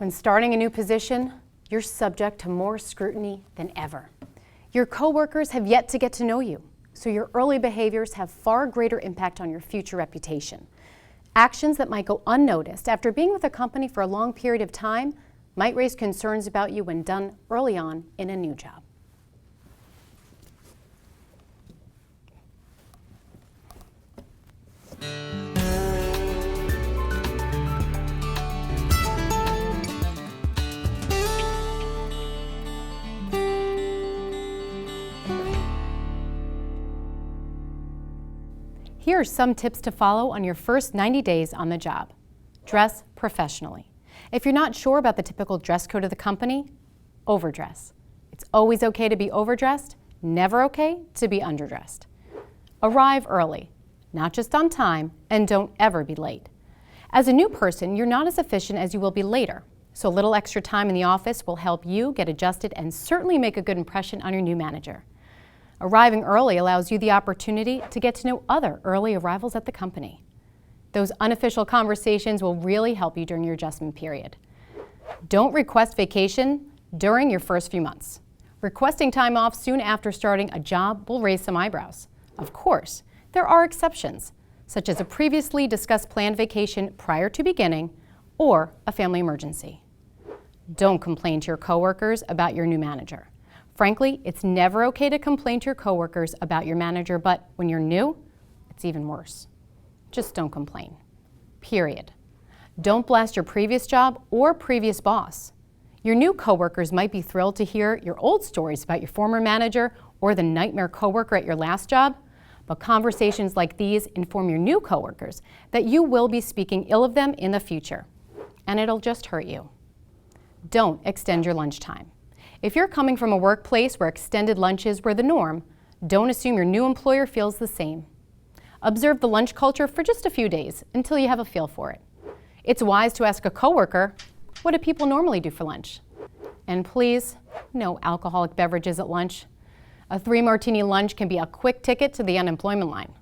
When starting a new position, you're subject to more scrutiny than ever. Your coworkers have yet to get to know you, so your early behaviors have far greater impact on your future reputation. Actions that might go unnoticed after being with a company for a long period of time might raise concerns about you when done early on in a new job. Here are some tips to follow on your first 90 days on the job. Dress professionally. If you're not sure about the typical dress code of the company, overdress. It's always okay to be overdressed, never okay to be underdressed. Arrive early, not just on time, and don't ever be late. As a new person, you're not as efficient as you will be later, so a little extra time in the office will help you get adjusted and certainly make a good impression on your new manager. Arriving early allows you the opportunity to get to know other early arrivals at the company. Those unofficial conversations will really help you during your adjustment period. Don't request vacation during your first few months. Requesting time off soon after starting a job will raise some eyebrows. Of course, there are exceptions, such as a previously discussed planned vacation prior to beginning or a family emergency. Don't complain to your coworkers about your new manager. Frankly, it's never okay to complain to your coworkers about your manager, but when you're new, it's even worse. Just don't complain. Period. Don't blast your previous job or previous boss. Your new coworkers might be thrilled to hear your old stories about your former manager or the nightmare coworker at your last job, but conversations like these inform your new coworkers that you will be speaking ill of them in the future, and it'll just hurt you. Don't extend your lunchtime. If you're coming from a workplace where extended lunches were the norm, don't assume your new employer feels the same. Observe the lunch culture for just a few days until you have a feel for it. It's wise to ask a coworker, what do people normally do for lunch? And please, no alcoholic beverages at lunch. A 3-martini lunch can be a quick ticket to the unemployment line.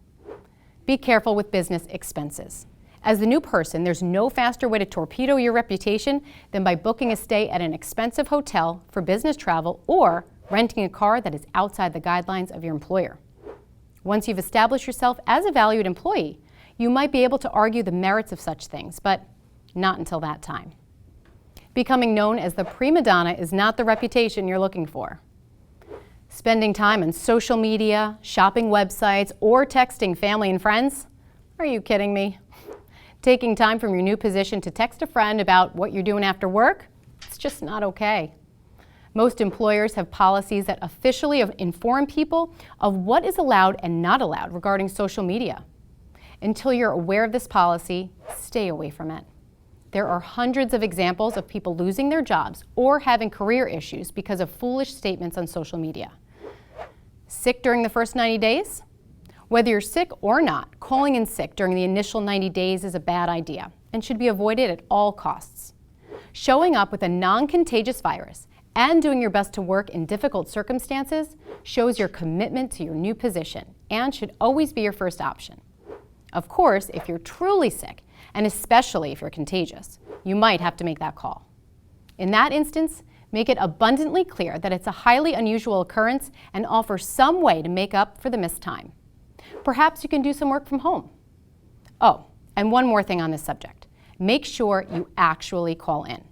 Be careful with business expenses. As the new person, there's no faster way to torpedo your reputation than by booking a stay at an expensive hotel for business travel or renting a car that is outside the guidelines of your employer. Once you've established yourself as a valued employee, you might be able to argue the merits of such things, but not until that time. Becoming known as the prima donna is not the reputation you're looking for. Spending time on social media, shopping websites, or texting family and friends? Are you kidding me? Taking time from your new position to text a friend about what you're doing after work? It's just not okay. Most employers have policies that officially inform people of what is allowed and not allowed regarding social media. Until you're aware of this policy, stay away from it. There are hundreds of examples of people losing their jobs or having career issues because of foolish statements on social media. Sick during the first 90 days? Whether you're sick or not, calling in sick during the initial 90 days is a bad idea and should be avoided at all costs. Showing up with a non-contagious virus and doing your best to work in difficult circumstances shows your commitment to your new position and should always be your first option. Of course, if you're truly sick, and especially if you're contagious, you might have to make that call. In that instance, make it abundantly clear that it's a highly unusual occurrence and offer some way to make up for the missed time. Perhaps you can do some work from home. Oh, and one more thing on this subject. Make sure you actually call in.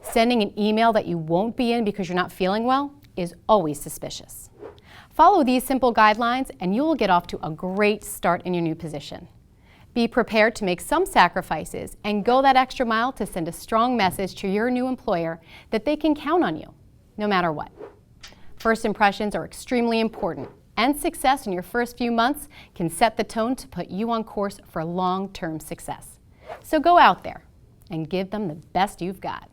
Sending an email that you won't be in because you're not feeling well is always suspicious. Follow these simple guidelines and you will get off to a great start in your new position. Be prepared to make some sacrifices and go that extra mile to send a strong message to your new employer that they can count on you, no matter what. First impressions are extremely important, and success in your first few months can set the tone to put you on course for long-term success. So go out there and give them the best you've got.